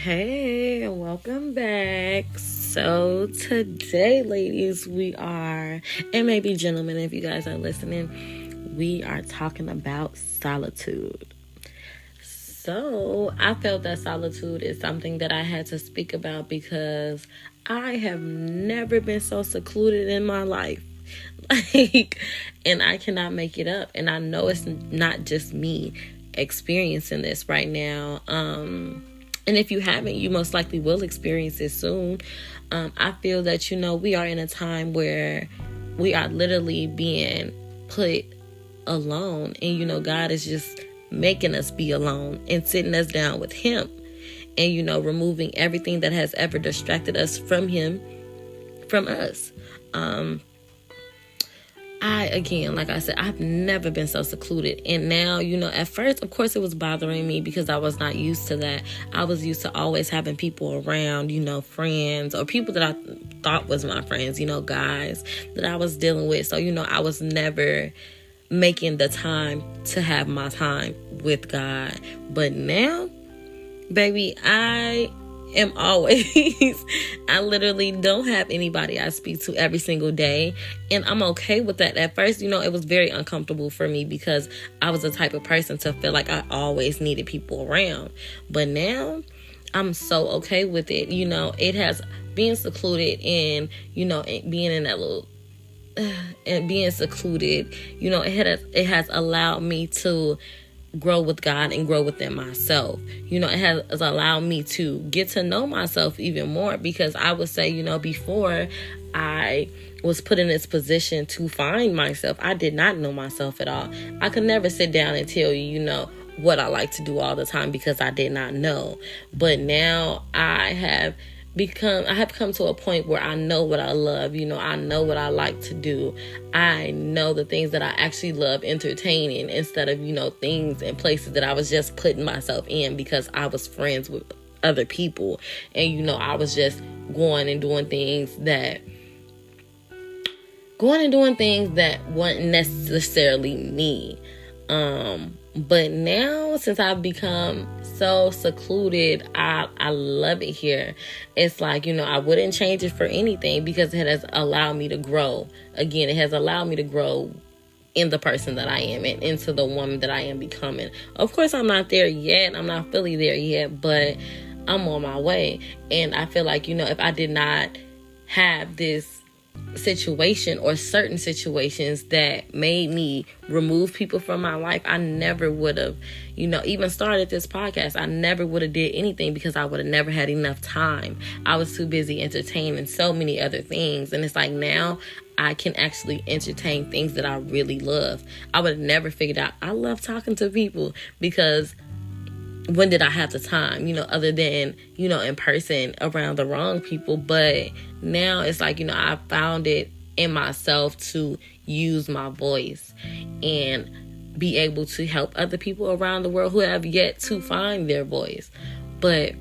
Hey, welcome back. So today, ladies, and maybe gentlemen, if you guys are listening, we are talking about solitude. So I felt that solitude is something that I had to speak about because I have never been so secluded in my life. And I cannot make it up. And I know it's not just me experiencing this right now. And if you haven't, you most likely will experience it soon. I feel that, we are in a time where we are literally being put alone. And, God is just making us be alone and sitting us down with Him. And, removing everything that has ever distracted us from Him, from us. Like I said, I've never been so secluded. And now, at first, of course, it was bothering me because I was not used to that. I was used to always having people around, friends or people that I thought was my friends, guys that I was dealing with. So, I was never making the time to have my time with God. But now, baby, I literally don't have anybody I speak to every single day, and I'm okay with that. At first, it was very uncomfortable for me because I was the type of person to feel like I always needed people around. But now I'm so okay with it. It has been secluded and being in that little and being secluded, it has allowed me to grow with God and grow within myself. It has allowed me to get to know myself even more, because I would say, before I was put in this position to find myself, I did not know myself at all. I could never sit down and tell you, what I like to do all the time because I did not know. But now I have come to a point where I know what I love. I know what I like to do. I know the things that I actually love entertaining instead of, things and places that I was just putting myself in because I was friends with other people. And, I was just going and doing things that weren't necessarily me. But now, since I've become so secluded, I love it here. It's like, I wouldn't change it for anything because it has allowed me to grow. Again, it has allowed me to grow in the person that I am and into the woman that I am becoming. Of course, I'm not there yet. I'm not fully there yet, but I'm on my way. And I feel like, if I did not have this situation or certain situations that made me remove people from my life, I never would have, even started this podcast. I never would have did anything because I would have never had enough time. I was too busy entertaining so many other things. And it's like now I can actually entertain things that I really love. I would have never figured out I love talking to people because when did I have the time, other than, in person around the wrong people. But now it's like, I found it in myself to use my voice and be able to help other people around the world who have yet to find their voice. But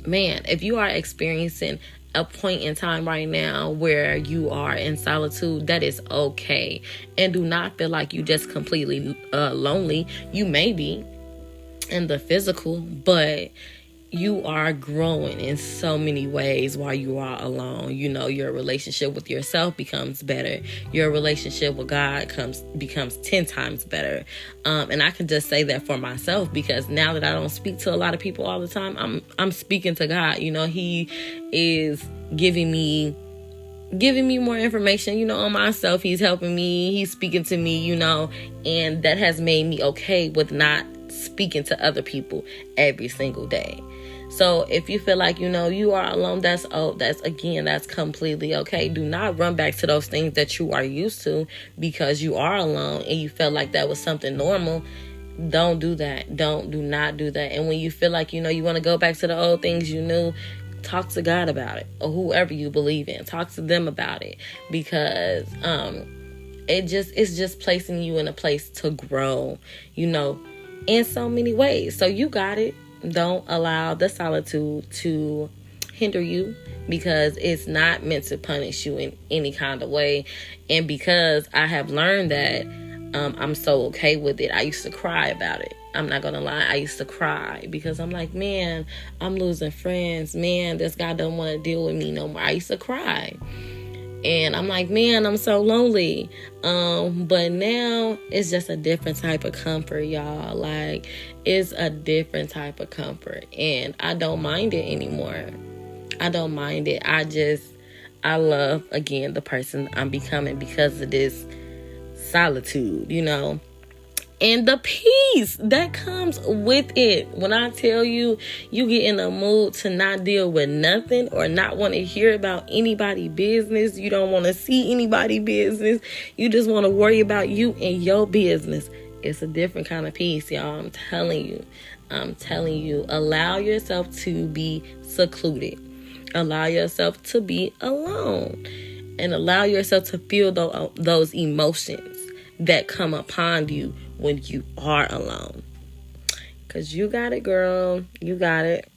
man, if you are experiencing a point in time right now where you are in solitude, that is okay. And do not feel like you just completely lonely. You may be in the physical, but you are growing in so many ways while you are alone. Your relationship with yourself becomes better. Your relationship with God becomes 10 times better. And I can just say that for myself, because now that I don't speak to a lot of people all the time, I'm speaking to God. He is giving me more information, on myself. He's helping me. He's speaking to me, and that has made me okay with not speaking to other people every single day. So if you feel like, you are alone, that's completely okay. Do not run back to those things that you are used to because you are alone and you felt like that was something normal. Don't do that. Do not do that. And when you feel like, you want to go back to the old things you knew, talk to God about it, or whoever you believe in. Talk to them about it, because it's just placing you in a place to grow, in so many ways. So you got it. Don't allow the solitude to hinder you, because it's not meant to punish you in any kind of way. And because I have learned that I'm so okay with it. I used to cry about it. I'm not gonna lie, I used to cry because I'm like, man, I'm losing friends. Man, this guy don't want to deal with me no more. I used to cry. And I'm like, man, I'm so lonely. But now it's just a different type of comfort, y'all. Like, it's a different type of comfort. And I don't mind it anymore. I don't mind it. I love, again, the person I'm becoming because of this solitude, and the peace that comes with it. When I tell you, you get in a mood to not deal with nothing or not want to hear about anybody's business. You don't want to see anybody's business. You just want to worry about you and your business. It's a different kind of peace, y'all. I'm telling you, allow yourself to be secluded. Allow yourself to be alone. And allow yourself to feel those emotions that come upon you when you are alone. Because you got it, girl. You got it.